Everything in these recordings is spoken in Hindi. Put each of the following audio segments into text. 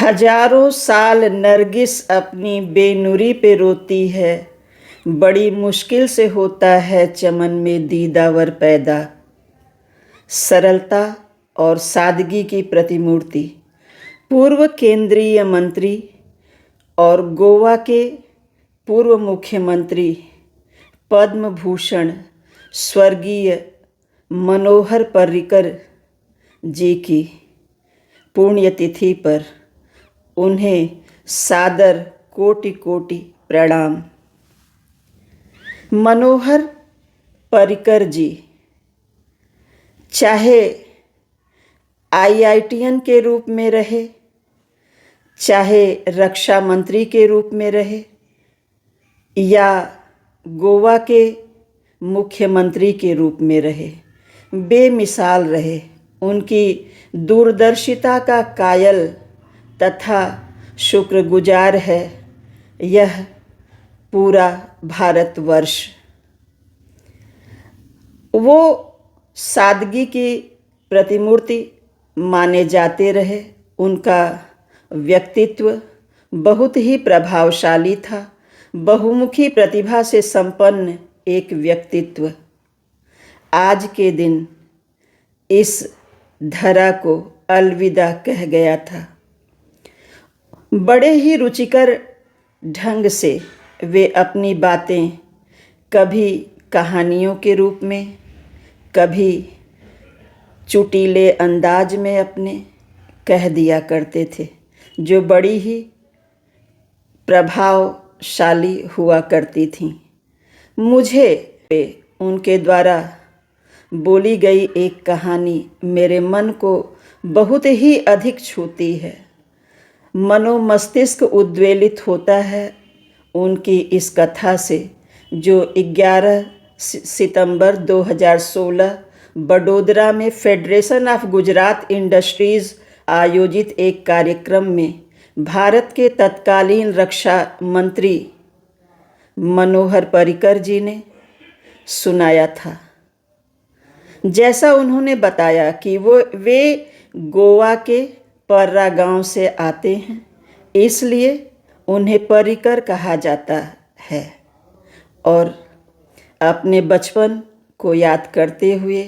हजारों साल नरगिस अपनी बेनुरी पे रोती है। बड़ी मुश्किल से होता है चमन में दीदावर पैदा। सरलता और सादगी की प्रतिमूर्ति पूर्व केंद्रीय मंत्री और गोवा के पूर्व मुख्यमंत्री पद्म भूषण स्वर्गीय मनोहर पर्रिकर जी की पुण्यतिथि पर उन्हें सादर कोटि कोटि प्रणाम। मनोहर पर्रिकर जी चाहे आईआईटीएन के रूप में रहे, चाहे रक्षा मंत्री के रूप में रहे या गोवा के मुख्यमंत्री के रूप में रहे, बेमिसाल रहे। उनकी दूरदर्शिता का कायल तथा शुक्रगुजार है यह पूरा भारतवर्ष। वो सादगी की प्रतिमूर्ति माने जाते रहे। उनका व्यक्तित्व बहुत ही प्रभावशाली था, बहुमुखी प्रतिभा से संपन्न एक व्यक्तित्व आज के दिन इस धरा को अलविदा कह गया था। बड़े ही रुचिकर ढंग से वे अपनी बातें कभी कहानियों के रूप में, कभी चुटीले अंदाज में अपने कह दिया करते थे, जो बड़ी ही प्रभावशाली हुआ करती थीं। मुझे उनके द्वारा बोली गई एक कहानी मेरे मन को बहुत ही अधिक छूती है। मनोमस्तिष्क उद्वेलित होता है उनकी इस कथा से, जो 11 सितंबर 2016 बड़ोदरा में फेडरेशन ऑफ गुजरात इंडस्ट्रीज़ आयोजित एक कार्यक्रम में भारत के तत्कालीन रक्षा मंत्री मनोहर पर्रिकर जी ने सुनाया था। जैसा उन्होंने बताया कि वे गोवा के पर्रा गांव से आते हैं, इसलिए उन्हें पर्रिकर कहा जाता है। और अपने बचपन को याद करते हुए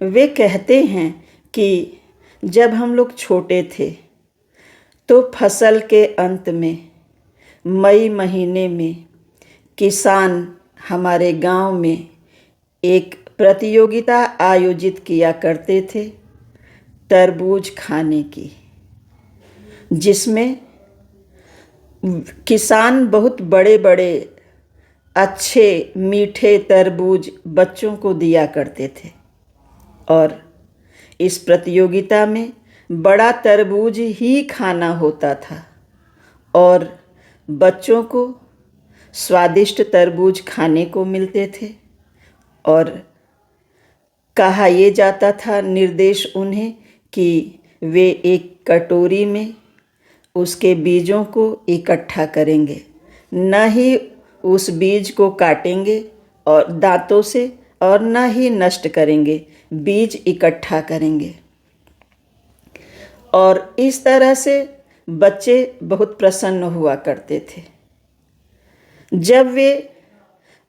वे कहते हैं कि जब हम लोग छोटे थे तो फसल के अंत में मई महीने में किसान हमारे गांव में एक प्रतियोगिता आयोजित किया करते थे तरबूज खाने की, जिसमें किसान बहुत बड़े बड़े अच्छे मीठे तरबूज बच्चों को दिया करते थे। और इस प्रतियोगिता में बड़ा तरबूज ही खाना होता था और बच्चों को स्वादिष्ट तरबूज खाने को मिलते थे। और कहा यह जाता था, निर्देश उन्हें कि वे एक कटोरी में उसके बीजों को इकट्ठा करेंगे, न ही उस बीज को काटेंगे और दांतों से और न ही नष्ट करेंगे, बीज इकट्ठा करेंगे। और इस तरह से बच्चे बहुत प्रसन्न हुआ करते थे। जब वे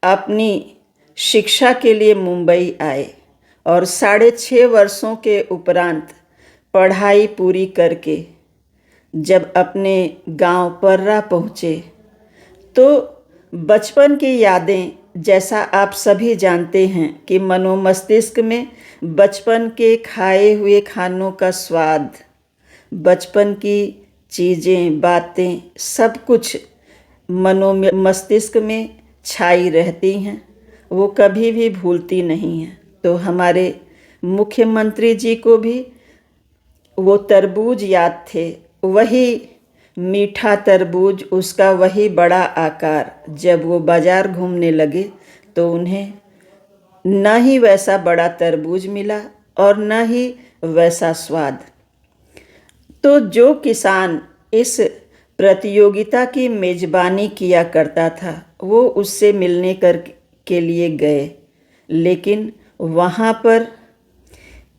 अपनी शिक्षा के लिए मुंबई आए और 6.5 वर्षों के उपरांत पढ़ाई पूरी करके जब अपने गांव पर्रा पहुँचे तो बचपन की यादें, जैसा आप सभी जानते हैं कि मनोमस्तिष्क में बचपन के खाए हुए खानों का स्वाद, बचपन की चीज़ें, बातें, सब कुछ मनोमस्तिष्क में छाई रहती हैं, वो कभी भी भूलती नहीं हैं। तो हमारे मुख्यमंत्री जी को भी वो तरबूज याद थे, वही मीठा तरबूज, उसका वही बड़ा आकार। जब वो बाज़ार घूमने लगे तो उन्हें न ही वैसा बड़ा तरबूज मिला और न ही वैसा स्वाद। तो जो किसान इस प्रतियोगिता की मेज़बानी किया करता था वो उससे मिलने के लिए गए, लेकिन वहाँ पर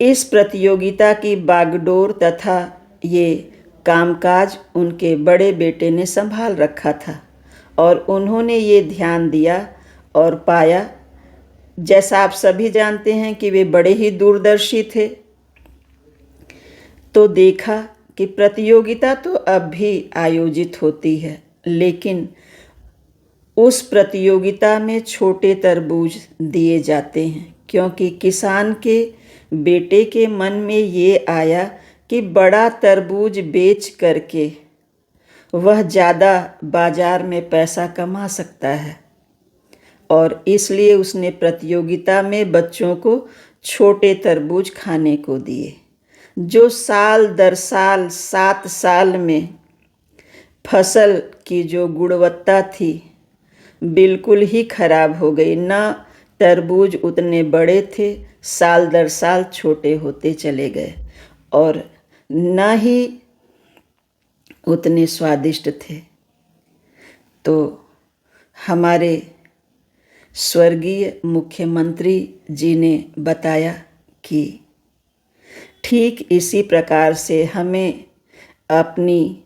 इस प्रतियोगिता की बागडोर तथा ये कामकाज उनके बड़े बेटे ने संभाल रखा था और उन्होंने ये ध्यान दिया और पाया, जैसा आप सभी जानते हैं कि वे बड़े ही दूरदर्शी थे, तो देखा कि प्रतियोगिता तो अब भी आयोजित होती है, लेकिन उस प्रतियोगिता में छोटे तरबूज दिए जाते हैं, क्योंकि किसान के बेटे के मन में ये आया कि बड़ा तरबूज बेच करके वह ज़्यादा बाजार में पैसा कमा सकता है, और इसलिए उसने प्रतियोगिता में बच्चों को छोटे तरबूज खाने को दिए, जो साल दर साल 7 साल में फसल की जो गुणवत्ता थी बिल्कुल ही खराब हो गई। ना तरबूज उतने बड़े थे, साल दर साल छोटे होते चले गए, और न ही उतने स्वादिष्ट थे। तो हमारे स्वर्गीय मुख्यमंत्री जी ने बताया कि ठीक इसी प्रकार से हमें अपनी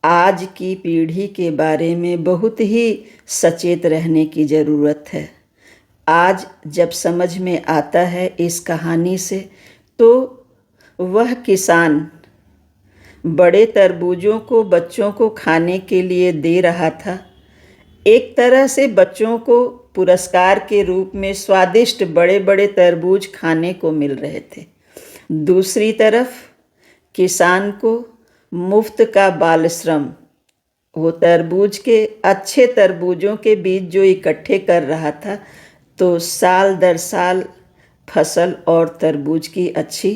आज की पीढ़ी के बारे में बहुत ही सचेत रहने की ज़रूरत है। आज जब समझ में आता है इस कहानी से, तो वह किसान बड़े तरबूजों को बच्चों को खाने के लिए दे रहा था। एक तरह से बच्चों को पुरस्कार के रूप में स्वादिष्ट बड़े बड़े तरबूज खाने को मिल रहे थे। दूसरी तरफ किसान को मुफ्त का बाल श्रम, वो तरबूज के अच्छे तरबूजों के बीज जो इकट्ठे कर रहा था, तो साल दर साल फसल और तरबूज की अच्छी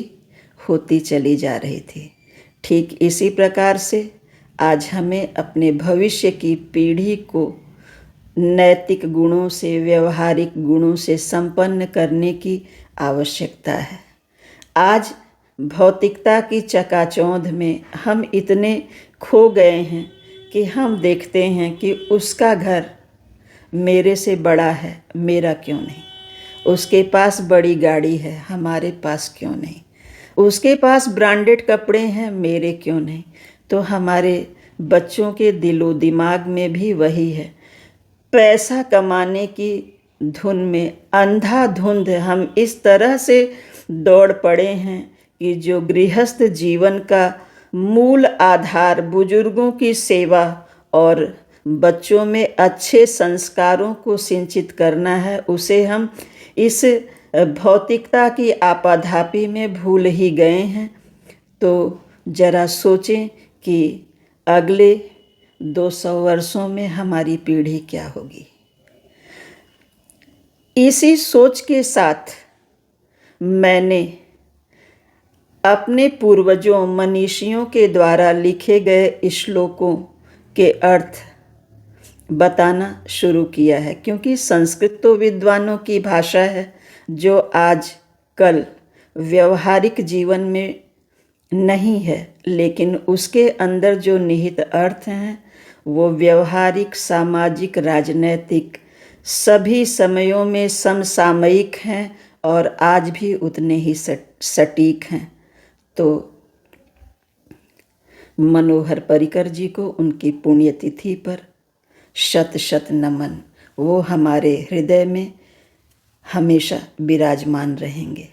होती चली जा रही थी। ठीक इसी प्रकार से आज हमें अपने भविष्य की पीढ़ी को नैतिक गुणों से, व्यवहारिक गुणों से संपन्न करने की आवश्यकता है। आज भौतिकता की चकाचौंध में हम इतने खो गए हैं कि हम देखते हैं कि उसका घर मेरे से बड़ा है, मेरा क्यों नहीं। उसके पास बड़ी गाड़ी है, हमारे पास क्यों नहीं। उसके पास ब्रांडेड कपड़े हैं, मेरे क्यों नहीं। तो हमारे बच्चों के दिलो दिमाग में भी वही है। पैसा कमाने की धुन में अंधाधुंध हम इस तरह से दौड़ पड़े हैं कि जो गृहस्थ जीवन का मूल आधार बुजुर्गों की सेवा और बच्चों में अच्छे संस्कारों को सिंचित करना है, उसे हम इस भौतिकता की आपाधापी में भूल ही गए हैं। तो जरा सोचें कि अगले 200 वर्षों में हमारी पीढ़ी क्या होगी। इसी सोच के साथ मैंने अपने पूर्वजों मनीषियों के द्वारा लिखे गए श्लोकों के अर्थ बताना शुरू किया है, क्योंकि संस्कृत तो विद्वानों की भाषा है जो आज कल व्यवहारिक जीवन में नहीं है, लेकिन उसके अंदर जो निहित अर्थ हैं वो व्यवहारिक, सामाजिक, राजनैतिक सभी समयों में समसामयिक हैं और आज भी उतने ही सटीक हैं। तो मनोहर पर्रिकर जी को उनकी पुण्यतिथि पर शत शत नमन। वो हमारे हृदय में हमेशा विराजमान रहेंगे।